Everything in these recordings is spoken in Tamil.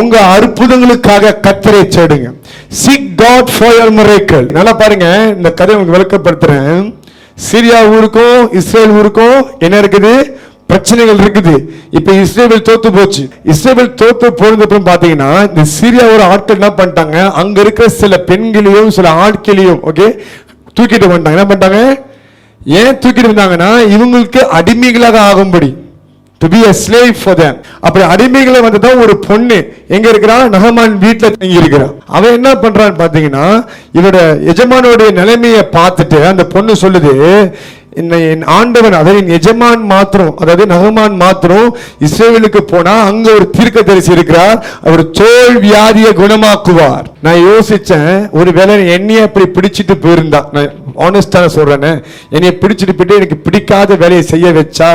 உங்க அற்புதங்களுக்காக கர்த்தரை தேடுங்க. Seek God for your miracle. நல்லா பாருங்க, இந்த கதையை உங்களுக்கு விளக்கப்படுத்துறேன். சிரியா ஊருக்கும் இஸ்ரேல் ஊருக்கும் என்ன இருக்குது? பிரச்சனைகள் இருக்குது. இப்ப இஸ்ரேல் தோத்து போச்சு. இஸ்ரேல் தோத்து போனதுக்கு பாத்தீங்கன்னா இந்த சிரியாவோட ஆட்கள் என்ன பண்ணிட்டாங்க, அங்க இருக்கிற சில பெண்களையும் சில ஆட்களையும் தூக்கிட்டு வந்தாங்க. என்ன பண்ணிட்டாங்க? ஏன் தூக்கிட்டு வந்தாங்கன்னா இவங்களுக்கு அடிமைகளாக ஆகும்படி, to be a slave for them. அப்படி அடிமைகளை வந்துதான் ஒரு பொண்ணு எங்க இருக்கிறா? நகமான் வீட்டுல தங்கி இருக்கிறான். அவன் என்ன பண்றான்னு பாத்தீங்கன்னா இவரோட எஜமானோடைய நிலைமையை பார்த்துட்டு அந்த பொண்ணு சொல்லுது, என் ஆண்டவன் அதாவது என் எஜமான் மாத்திரம், அதாவது நகமான் மாத்திரம் இஸ்ரேலுக்கு போனா அங்க ஒரு தீர்க்கதரிசி இருக்கிறார், அவர் தோல் வியாதியை குணமாக்குவார். நான் யோசிச்சேன், ஒருவேளை என்னைய அப்படி பிடிச்சிட்டு போயிருந்தா, நான் ஆனஸ்டா சொல்றேன்னு, என்னைய பிடிச்சிட்டு போயிட்டு எனக்கு பிடிக்காத வேலையை செய்ய வச்சா,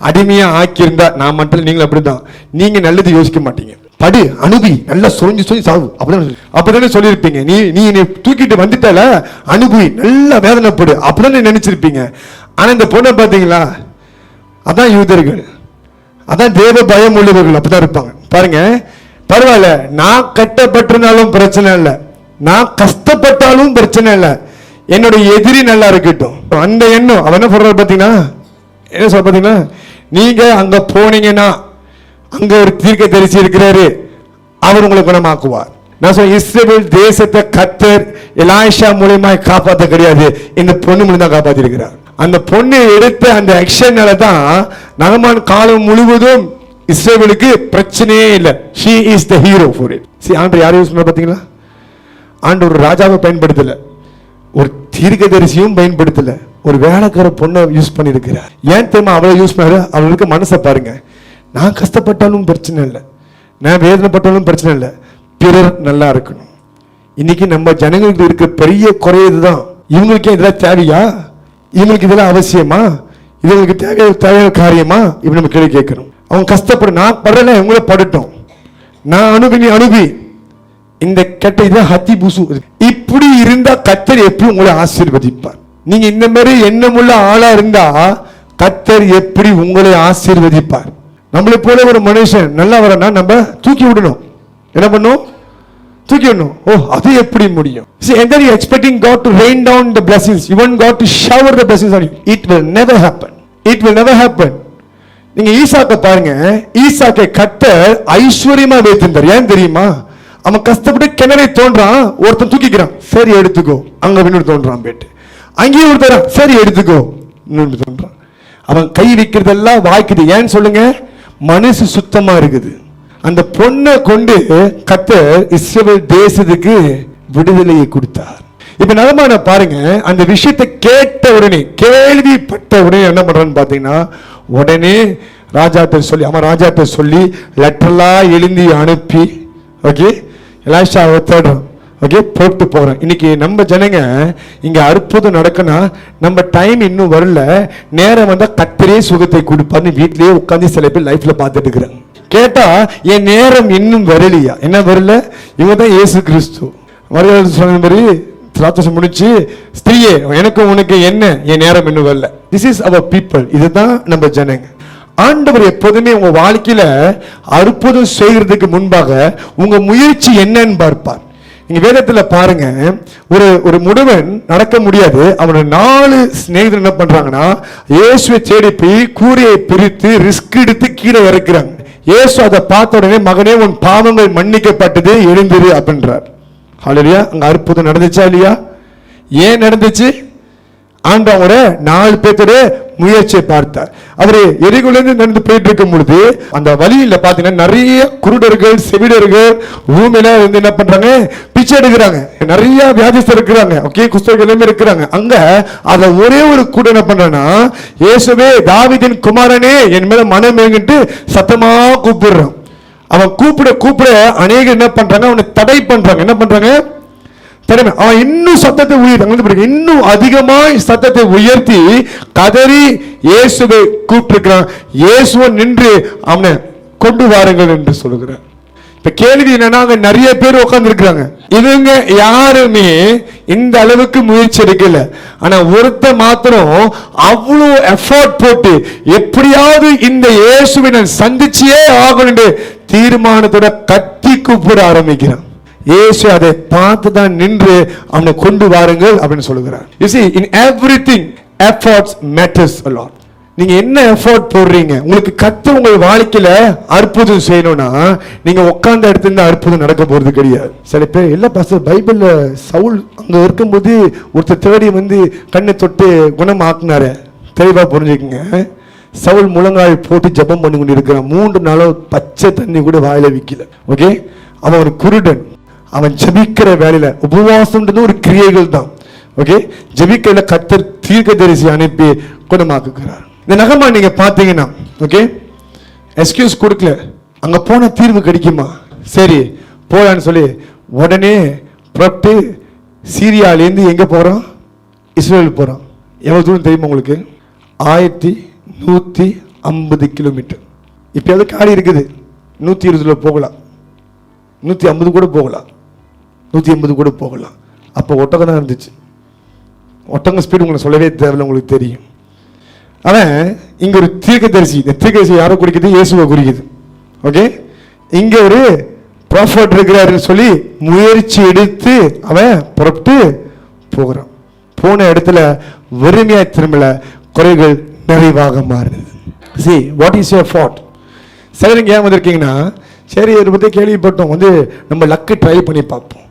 அடிமையா ஆக்கியிருந்தா, நான் மட்டும் நீங்களும் அப்படிதான். நீங்க நல்லது யோசிக்க மாட்டீங்க. படி அனுபவி, நல்லா சொரிஞ்சு சாவு அப்படிதானே சொல்லியிருப்பீங்க. நீ தூக்கிட்டு வந்துட்டால அனுபவி, நல்லா வேதனைப்படு அப்படிதான் நினைச்சிருப்பீங்க. ஆனா இந்த பொண்ணை பாத்தீங்களா, அதான் யூதர்கள், அதான் தேவ பயம் உள்ளவர்கள் அப்படிதான் இருப்பாங்க. பாருங்க, பரவாயில்ல, நான் கட்டப்பட்டிருந்தாலும் பிரச்சனை இல்லை, நான் கஷ்டப்பட்டாலும் பிரச்சனை இல்லை, என்னுடைய எதிரி நல்லா இருக்கட்டும். அந்த எண்ணம் அவன் என்ன சொல்றாரு பாத்தீங்கன்னா, என்ன சொல்ற பாத்தீங்கன்னா, நீங்க அங்க போனீங்கன்னா அங்க ஒரு தீர்க்கதரிசி இருக்கிறாரு, அவர் உங்களை குணமாக்குவார். நான் சொல்ல, இஸ்ரவேல் தேசத்தை கர்த்தர் எலிஷா மூலமா காப்பாற்ற கிடையாது, இந்த பொண்ணு மூலம் தான் காப்பாத்தி இருக்கிறார். அந்த பொண்ணு எடுத்த அந்த ஆக்ஷனால தான் நகமான் காலம் முழுவதும் இஸ்ரவேலுக்கு பிரச்சனையே இல்லை. she is the hero for it. see, ஆண்டவர் யாரை யூஸ் பண்ண பாத்தீங்களா? ஆண்டவர் ஒரு ராஜாவை பயன்படுத்தல, ஒரு தீர்க்கதரிசியும் பயன்படுத்தல, ஒரு வேலைக்கார பொண்ணை யூஸ் பண்ணிருக்கிறார். ஏன் தெரியுமா அவளை யூஸ் பண்ணாரு? அவளுக்கு மனசை பாருங்க, நான் கஷ்டப்பட்டாலும் பிரச்சனை இல்லை, நான் வேதனைப்பட்டாலும் பிரச்சனை இல்லை, பிறர் நல்லா இருக்கணும். இன்னைக்கு நம்ம ஜனங்களுக்கு இருக்க பெரிய குறையதுதான், இவங்களுக்கு இதெல்லாம் தேவையா, இவங்களுக்கு இதெல்லாம் அவசியமா, இவங்களுக்கு தேவையான காரியமா, இப்ப நம்ம கேள்வி கேட்கணும். அவங்க கஷ்டப்பட, நான் படல, இவங்கள படட்டும், நான் அனுபவி இந்த கெட்ட இதை ஹத்தி பூசு. இப்படி இருந்தா கர்த்தர் எப்படி உங்களை ஆசீர்வதிப்பார்? நீங்க இந்த மாதிரி எண்ணமுள்ள ஆளா இருந்தா கர்த்தர் எப்படி உங்களை ஆசீர்வதிப்பார்? நம்மளை போல ஒரு மனுஷன் நல்லா வரனா நம்ம தூக்கி விடணும். என்ன பண்ணும்? தூக்கி விடணும். ஓ, அது எப்படி முடியும்? See, and then you expecting God to rain down the blessings, you want God to shower the blessings on you. It will never happen. It will never happen. நீங்க ஈசாக்க பாருங்க, ஈசாக்கை கர்த்தர் ஐஸ்வர்யமா வைத்திருந்தார். ஏன் தெரியுமா? அவன் கஷ்டப்பட்டு கிணறை தோன்றான், ஒருத்தன் தூக்கிக்கிறான், சரி எடுத்துக்கோ, அங்க இன்னொரு தோன்றான் போயிட்டு, அங்கேயும் ஒருத்தர் சரி எடுத்துக்கோ, இன்னொன்று தோன்றான். அவன் கை வைக்கிறதெல்லாம் வாய்க்குது. ஏன்னு சொல்லுங்க? மனசு சுத்தமா இருக்குது. அந்த பொண்ணை கொண்டு கர்த்தர் இஸ்ரவேல் தேசத்துக்கு விடுதலையை கொடுத்தார். இப்ப நலமான பாருங்க, அந்த விஷயத்தை கேட்ட உடனே, கேள்விப்பட்ட உடனே என்ன பண்றான்னு பாத்தீங்கன்னா, உடனே ராஜாட்ட சொல்லி, அவன் ராஜாட்ட சொல்லி லெட்டர்லாம் எழுதி அனுப்பி, ஓகே எலிஷா தேடுறோம், ஓகே போட்டு போறோம். இன்னைக்கு நம்ம ஜனங்க இங்க அற்புதம் நடக்குன்னா நம்ம டைம் இன்னும் வரல, நேரம் வந்தா கர்த்தரே சுகத்தை கொடுப்பான்னு வீட்லயே உட்காந்து சில பேர் லைஃப்ல பார்த்துட்டு இருக்கிறாங்க. கேட்டா என் நேரம் இன்னும் வரலையா? என்ன வரல? இவங்க தான் இயேசு கிறிஸ்து. மரியாதை சொன்ன மாதிரி திராட்சை முடிச்சு, ஸ்திரீயே எனக்கு உனக்கு என்ன, என் நேரம் இன்னும் வரல. This is our people. இதுதான் நம்ம ஜனங்க. ஆண்டவர் எப்போதுமே உங்க வாழ்க்கையில அற்புதம் செய்யறதுக்கு முன்பாக உங்க முயற்சி என்னன்னு பார்ப்பார். நீங்க வேதத்துல பாருங்க, ஒரு முடுவன் நடக்க முடியாது, அவனோட 4 சிநேகிதர் என்ன பண்றாங்கன்னா இயேசுவை தேடி போய் கூரையை பிரித்து ரிஸ்க் எடுத்து கீழே இறக்குறாங்க. இயேசு அதை பார்த்த உடனே, மகனே உன் பாவங்கள் மன்னிக்கப்பட்டது, எழுந்திரு அப்படின்றார். ஹல்லேலூயா. அங்க அற்புதம் நடந்துச்சா இல்லையா? ஏன் நடந்துச்சு? ஆண்டவரோட 4 பேர்த்தோட முயற்சியை பார்த்தார். அவரு எரிகுலேருந்து நடந்து போயிட்டு இருக்கும் பொழுது அந்த வழியில பாத்தீங்கன்னா நிறைய குருடர்கள், செவிடர்கள், ஊமையில இருந்து என்ன பண்றாங்க, பிச்சை எடுக்கிறாங்க. நிறைய வியாதிஸ்தர் இருக்கிறாங்க, ஓகே, குஷ்டரோகிகள் எல்லாமே இருக்கிறாங்க. அங்க அத ஒரே ஒரு கூட என்ன பண்றான்னா, இயேசுவே தாவீதின் குமாரனே என் மேல மனம் ஏங்கிட்டு சத்தமா கூப்பிடுறான். அவன் கூப்பிட அநேகர் என்ன பண்றாங்க, அவனை தடை பண்றாங்க. என்ன பண்றாங்க? அவன் இன்னும் சத்தத்தை உயர்த்தி, இன்னும் அதிகமாய் சத்தத்தை உயர்த்தி கதறி இயேசுவை கூப்பிட்டிருக்கிறான். இயேசுவை நின்று அவனை கொண்டு வாருங்கள் என்று சொல்லுகிறார். இப்ப கேள்வி என்னன்னா, அங்க நிறைய பேர் உட்கார்ந்து இருக்கிறாங்க. இவங்க யாருமே இந்த அளவுக்கு முயற்சி எடுக்கல. ஆனா ஒருத்த மாத்திரம் அவ்வளவு எஃபோர்ட் போட்டு எப்படியாவது இந்த இயேசுவை நான் சந்திச்சே ஆகணும் தீர்மானத்தோட கத்தி கூப்பிட ஆரம்பிக்கிறான். இயேசு அதை பார்த்து தான் நின்று அவனை கொண்டு வாருங்கள் அப்படின்னு சொல்லுகிறார். You see, in everything efforts matters a lot. நீங்க என்ன எஃபோர்ட் போடுறீங்க? உங்களுக்கு கர்த்தர் உங்க வாழ்க்கையில அற்புதம் செய்யணும்னா நீங்க உட்கார்ந்த இடத்துல இருந்து அற்புதம் நடக்க போறது கிடையாது. சில பேர் இல்ல பாஸ்டர், பைபிள்ல சவுல் அங்க இருக்கும்போது ஒருத்தர் தேடி வந்து கண்ணை தொட்டு குணமாக்குனாரு. தெளிவா புரிஞ்சுக்கங்க. சவுல் முழங்கால் போட்டு ஜெபம் பண்ணி கொண்டு இருக்கிறான். 3 நாளோ பச்சை தண்ணி கூட வாயில விக்கல. ஓகே, அவன் ஒரு குருடன். அவன் ஜெபிக்கிற வேலையில உபவாசம்ன்றது ஒரு கிரியைகள் தான். ஓகே, ஜெபிக்கிறதுல கர்த்தர் தீர்க்கதரிசி அனுப்பி குணமாக்குகிறார். இந்த நகமா நீங்க பாத்தீங்கன்னா, ஓகே, எக்ஸ்கியூஸ் கொடுக்கல. அங்க போன தீர்வு கிடைக்குமா? சரி போலான்னு சொல்லி உடனே புறப்பட்டு சீரியாலேருந்து எங்க போறோம்? இஸ்ரேல் போறோம். எவ்வளவு தூரம் தெரியுமா உங்களுக்கு? 1150 கிலோமீட்டர். இப்ப எவ்வளவு காடி இருக்குது? 120 போகலாம், 150 கூட போகலாம், 180 கூட போகலாம். அப்போ ஒட்டகம் தான் இருந்துச்சு. ஒட்டகம் ஸ்பீடு உங்களுக்கு சொல்லவே தேவையில்லை, உங்களுக்கு தெரியும். அவன் இங்க ஒரு தீர்க்கதரிசி. இந்த தீர்க்கதரிசி யாரை குறிக்குது? இயேசுவை குறிக்குது. ஓகே, இங்க ஒரு ப்ராஃபட் இருக்கிறாருன்னு சொல்லி முயற்சி எடுத்து அவன் புறப்பட்டு போகிறான். போன இடத்துல வெறுமையா திரும்பல, குறைகள் நிறைவாக மாறுது. See, what is your fault? சிலருங்க ஏன் வந்திருக்கீங்கன்னா, சரி இதை பற்றி கேள்விப்பட்டோம், வந்து நம்ம லக்கு ட்ரை பண்ணி பார்ப்போம்.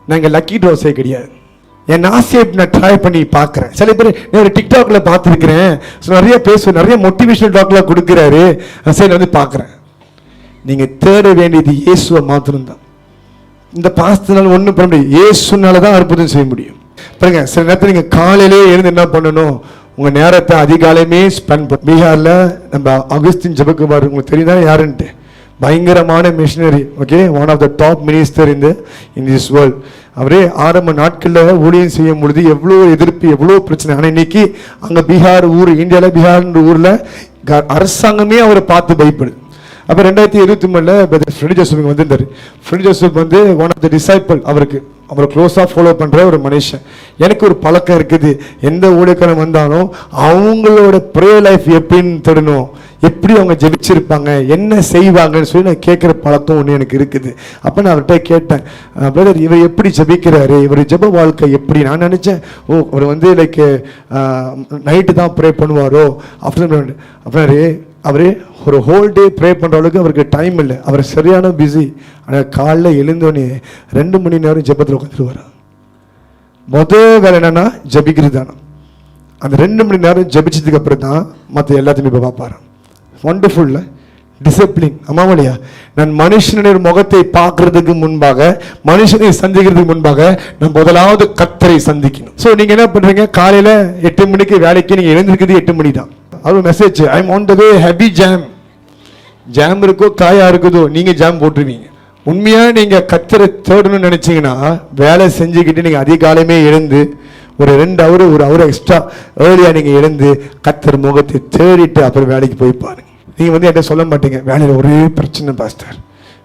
நாங்கள் லக்கி ட்ரோஸே கிடையாது. என் ஆசையை நான் ட்ரை பண்ணி பார்க்குறேன். சில பேர் நான் ஒரு டிக்டாக்ல பார்த்துருக்கிறேன், நிறைய பேசுவேன், நிறைய மோட்டிவேஷனல் டாக்லாம் கொடுக்குறாரு, சரி வந்து பார்க்குறேன். நீங்கள் தேட வேண்டியது இயேசுவை மாத்திரம்தான். இந்த பாசத்தினால ஒன்றும் பண்ண முடியும், இயேசுனால தான் அற்புதம் செய்ய முடியும். பாருங்க, சில நேரத்தில் நீங்கள் காலையிலே எழுந்து என்ன பண்ணணும்? உங்கள் நேரத்தை அதிகாலையுமே ஸ்பெண்ட் பண்ண. பீகாரில் நம்ம அகஸ்தின் ஜெபக்குமார், உங்களுக்கு தெரியுதா யாருன்ட்டு? பயங்கரமான missionary. Okay, one of the top minister in this world. அவரே ஆரம்ப நாட்களில் ஊழியம் செய்யும் பொழுது எவ்வளோ எதிர்ப்பு, எவ்வளோ பிரச்சனை. ஆனால் இன்னைக்கு அங்கே பீகார் ஊர், இந்தியாவில் பீகார்ன்ற ஊரில் அரசாங்கமே அவரை பார்த்து பயப்படுது. அப்போ 2023 ஃப்ரெண்ட் ஜோசப் வந்திருந்தார். ஃப்ரெண்ட் ஜோசப் வந்து ஒன் ஆஃப் த டிசைபிள். அவரை க்ளோஸாக ஃபாலோ பண்ணுற ஒரு மனுஷன். எனக்கு ஒரு பழக்கம் இருக்குது, எந்த ஊழியக்காரன் வந்தாலும் அவங்களோட ப்ரேயர் லைஃப் எப்படின்னு தேடணும், எப்படி அவங்க ஜெபிச்சிருப்பாங்க, என்ன செய்வாங்கன்னு சொல்லி நான் கேட்குற பழக்கம் ஒன்று எனக்கு இருக்குது. அப்போ நான் அவர்கிட்ட கேட்டேன், பிரதர் இவர் எப்படி ஜெபிக்கிறாரு, இவர் ஜெப வாழ்க்கை எப்படி? நான் நினச்சேன், ஓ அவர் வந்து லைக் நைட்டு தான் ப்ரே பண்ணுவாரோ ஆஃப்டர்நூன். அப்படின்னாரு அவர் ஒரு ஹோல் டே ப்ரே பண்ணுற அளவுக்கு அவருக்கு டைம் இல்லை, அவர் சரியான பிஸி. ஆனால் காலைல எழுந்தோடனே 2 மணி நேரம் ஜெபத்தில் உட்காந்துருவார். முதல் வேலை என்னன்னா ஜெபிக்கிறது தானே. அந்த 2 மணி நேரம் ஜெபிச்சதுக்கு அப்புறம் தான் மற்ற எல்லாத்தையுமே இப்போ பார்ப்பாரு. ஒண்டர்ஃபுல்ல டிசிப்ளின். அம்மாவளியா, நான் மனுஷனுடைய முகத்தை பார்க்கறதுக்கு முன்பாக, மனுஷனை சந்திக்கிறதுக்கு முன்பாக நான் முதலாவது கர்த்தரை சந்திக்கணும். ஸோ நீங்க என்ன பண்றீங்க? காலையில 8 மணிக்கு வேலைக்கு நீங்க எழுந்திருக்கிறது 8 மணி தான். அது message, I am on the way, heavy jam இருக்கோ காயா இருக்குதோ நீங்க ஜாம் போட்டுருவீங்க. உண்மையா நீங்க கர்த்தரை தேடணும்னு நினைச்சீங்கன்னா வேலை செஞ்சுக்கிட்டு நீங்க அதிகாலையுமே எழுந்து ஒரு 2 ஹவர் 1 ஹவர் எக்ஸ்ட்ரா ஏர்லியா நீங்க எழுந்து கர்த்தர் முகத்தை தேடிட்டு அப்புறம் வேலைக்கு போய் பாருங்க. நீங்க வந்து என்கிட்ட சொல்ல மாட்டீங்க, வேலையில் ஒரே பிரச்சனை பாஸ்டர்,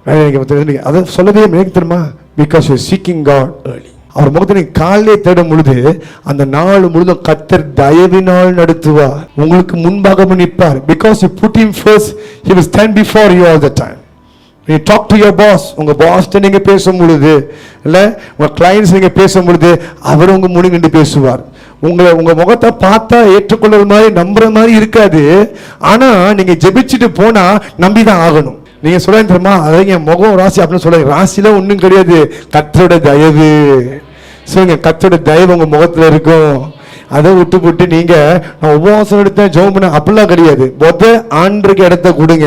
வேலை அதை சொல்லவே எனக்கு தெரியுமா? Because you seeking god early. அவர் முகத்தை நீங்க காலையிலே தேடும் பொழுது அந்த நாள் முழுதும் கர்த்தர் தயவினால் நடத்துவார், உங்களுக்கு முன்பாக நிற்பார். Because you put him first, he will stand before you all the time. You talk to your boss, உங்க பாஸ்ட்ட நீங்க பேசும் பொழுது, இல்ல உங்க கிளையன்ட்ஸ் நீங்க பேசும் பொழுது அவர் உங்க முன்னின்று பேசுவார். உங்க முகத்தை பார்த்தா ஏற்றுக்கொள்வது மாதிரி நம்புற மாதிரி இருக்காது. ஆனா நீங்க ஜெபிச்சுட்டு போனா நம்பிதான் ஆகணும். நீங்க சொல்ல தெரியுமா, அதாவது என் முகம் ராசி அப்படின்னு சொல்ல, ராசியில ஒன்றும் கிடையாது, கர்த்தரோட தயவு. சொல்லுங்க, கர்த்தரோட தயவு உங்க முகத்துல இருக்கும். அதை விட்டு போட்டு நீங்க நான் உபவாசம் எடுத்தேன் ஜெபம் பண்ண அப்படிலாம் கிடையாது. ஆண்டுக்கு இடத்த கொடுங்க,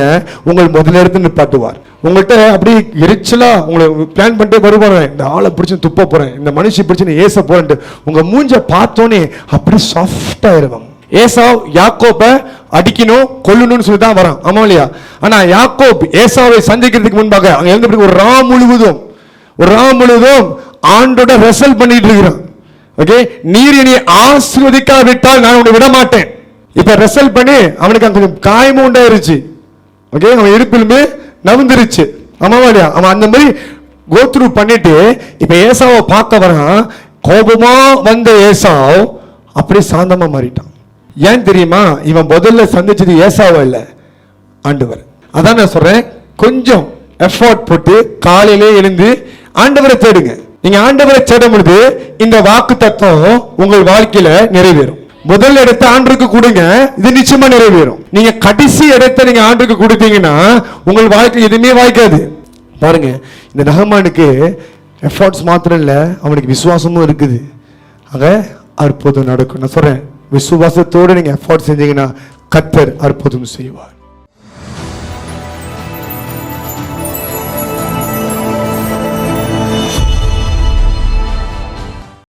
உங்கள் முதல்ல எடுத்து நிப்பாட்டுவார். உங்கள்கிட்ட அப்படி எரிச்சலா உங்களை பிளான் பண்ணிட்டே வருவாங்க, இந்த ஆளை பிடிச்சு துப்ப போறேன், இந்த மனுஷி பிடிச்சு ஏச போறேன்ட்டு உங்க மூஞ்ச பார்த்தோன்னே அப்படி சாஃப்ட் ஆயிருவாங்க. ஏசாவ் யாக்கோப்பை அடிக்கணும் கொல்லணும்னு சொல்லி தான் வரான், ஆமா இல்லையா? ஆனா யாக்கோப் ஏசாவை சந்திக்கிறதுக்கு முன்பாக அங்க இருந்து ஒரு ரா முழுவதும் ஆண்டோட ரெசல் பண்ணிட்டு இருக்கிறான். ஓகே, நீர் என்னை ஆசீர்வதிக்காவிட்டால் நான் உன்னை விட மாட்டேன். இப்ப ரெசல் பண்ணி அவனுக்கு கொஞ்சம் காயமும் உண்டாயிருச்சு. ஓகே, அவன் இருப்பிலுமே நவுந்துருச்சு. ஆமாவா இல்லையா? அவன் அந்த மாதிரி கோத்ரூ பண்ணிட்டு இப்ப ஏசாவை பார்க்க வரான். கோபமா வந்த ஏசாவ் அப்படியே சாந்தமா மாறிட்டான். ஏன் தெரியுமா? இவன் முதல்ல சந்திச்சது ஏசாவை இல்ல, ஆண்டவர். அதான் நான் சொல்றேன், கொஞ்சம் எஃபோர்ட் போட்டு காலையிலே எழுந்து ஆண்டவரை தேடுங்க. நீங்க ஆண்டவரை தேடும் பொழுது இந்த வாக்கு தத்துவம் உங்கள் வாழ்க்கையில நிறைவேறும். முதல் இடத்தை ஆண்டுக்கு கொடுங்க, இது நிச்சயமா நிறைவேறும். நீங்க கடைசி இடத்தை நீங்க ஆண்டுக்கு கொடுத்தீங்கன்னா உங்கள் வாழ்க்கை எதுவுமே வாய்க்காது. பாருங்க, இந்த நகமானுக்கு எஃபோர்ட்ஸ் மாத்திரம் இல்ல, அவனுக்கு விசுவாசமும் இருக்குது. ஆக அற்புதம் நடக்கும். நான் சொல்றேன், விசுவாசத்தோடு நீங்க எஃபோர்ட் செஞ்சீங்கன்னா கர்த்தர் அற்புதம் செய்வார்.